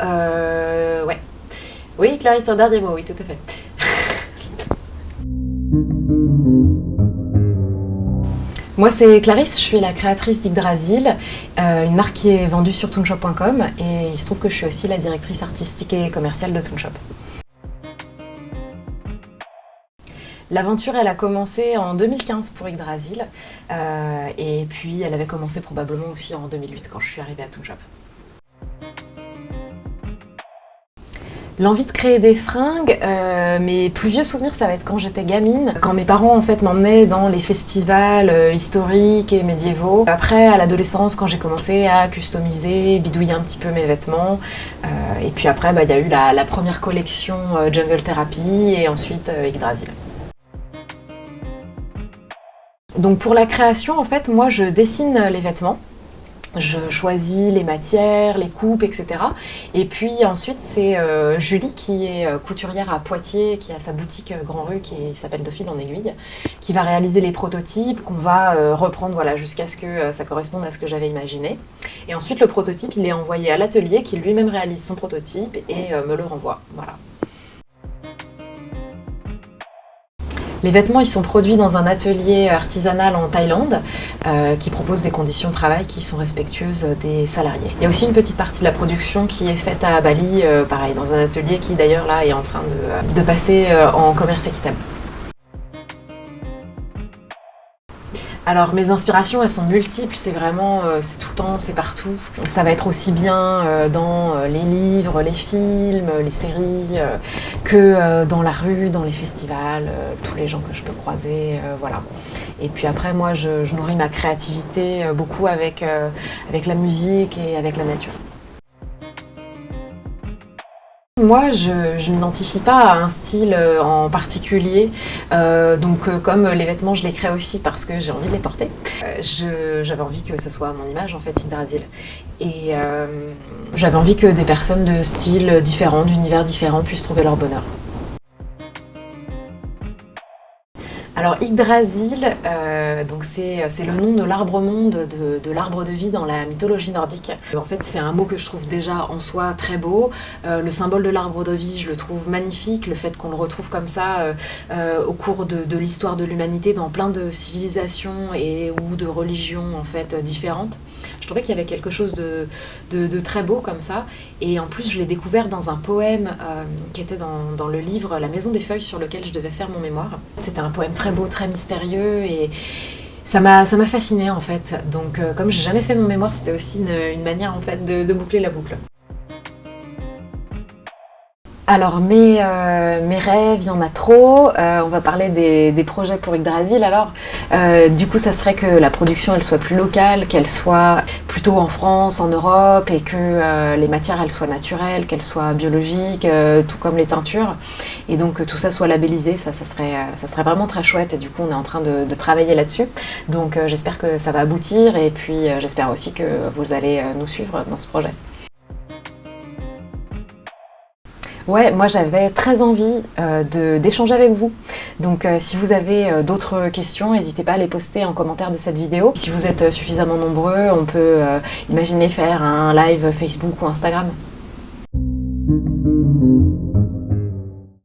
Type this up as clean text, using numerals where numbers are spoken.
Ouais. Oui, Clarisse, un dernier mot, oui, tout à fait. Moi, c'est Clarisse, je suis la créatrice d'Yggdrasil, une marque qui est vendue sur toonshop.com, et il se trouve que je suis aussi la directrice artistique et commerciale de Toonshop. L'aventure, elle a commencé en 2015 pour Yggdrasil, et puis elle avait commencé probablement aussi en 2008 quand je suis arrivée à Toonshop. L'envie de créer des fringues, mes plus vieux souvenirs, ça va être quand j'étais gamine, quand mes parents en fait m'emmenaient dans les festivals historiques et médiévaux. Après, à l'adolescence, quand j'ai commencé à customiser, bidouiller un petit peu mes vêtements, et puis après, il y a eu la première collection Jungle Therapy et ensuite Yggdrasil. Donc pour la création, en fait, moi je dessine les vêtements. Je choisis les matières, les coupes, etc. Et puis ensuite, c'est Julie qui est couturière à Poitiers, qui a sa boutique Grand Rue qui s'appelle De Fil en Aiguille, qui va réaliser les prototypes qu'on va reprendre voilà, jusqu'à ce que ça corresponde à ce que j'avais imaginé. Et ensuite, le prototype, il est envoyé à l'atelier qui lui-même réalise son prototype et me le renvoie. Voilà. Les vêtements, ils sont produits dans un atelier artisanal en Thaïlande qui propose des conditions de travail qui sont respectueuses des salariés. Il y a aussi une petite partie de la production qui est faite à Bali, pareil, dans un atelier qui d'ailleurs là est en train de passer en commerce équitable. Alors mes inspirations, elles sont multiples, c'est vraiment, c'est tout le temps, c'est partout. Ça va être aussi bien dans les livres, les films, les séries, que dans la rue, dans les festivals, tous les gens que je peux croiser, voilà. Et puis après, moi, je nourris ma créativité beaucoup avec la musique et avec la nature. Moi, je ne m'identifie pas à un style en particulier, comme les vêtements, je les crée aussi parce que j'ai envie de les porter. J'avais envie que ce soit mon image en fait, Yggdrasil. Et j'avais envie que des personnes de styles différents, d'univers différents puissent trouver leur bonheur. Alors Yggdrasil, c'est le nom de l'arbre-monde, de l'arbre de vie dans la mythologie nordique. En fait, c'est un mot que je trouve déjà en soi très beau. Le symbole de l'arbre de vie, je le trouve magnifique. Le fait qu'on le retrouve comme ça au cours de l'histoire de l'humanité dans plein de civilisations ou de religions en fait différentes. Je trouvais qu'il y avait quelque chose de très beau comme ça. Et en plus, je l'ai découvert dans un poème qui était dans le livre La Maison des Feuilles sur lequel je devais faire mon mémoire. C'était un poème très beau, très mystérieux et ça m'a fascinée en fait. Donc comme j'ai jamais fait mon mémoire, c'était aussi une manière en fait de boucler la boucle. Alors mes rêves, il y en a trop. On va parler des projets pour Yggdrasil. Alors du coup, ça serait que la production elle soit plus locale, qu'elle soit plutôt en France, en Europe, et que les matières elles soient naturelles, qu'elles soient biologiques, tout comme les teintures. Et donc que tout ça soit labellisé, ça serait vraiment très chouette. Et du coup, on est en train de travailler là-dessus. Donc j'espère que ça va aboutir. Et puis j'espère aussi que vous allez nous suivre dans ce projet. Ouais, moi j'avais très envie d'échanger avec vous. Donc si vous avez d'autres questions, n'hésitez pas à les poster en commentaire de cette vidéo. Si vous êtes suffisamment nombreux, on peut imaginer faire un live Facebook ou Instagram.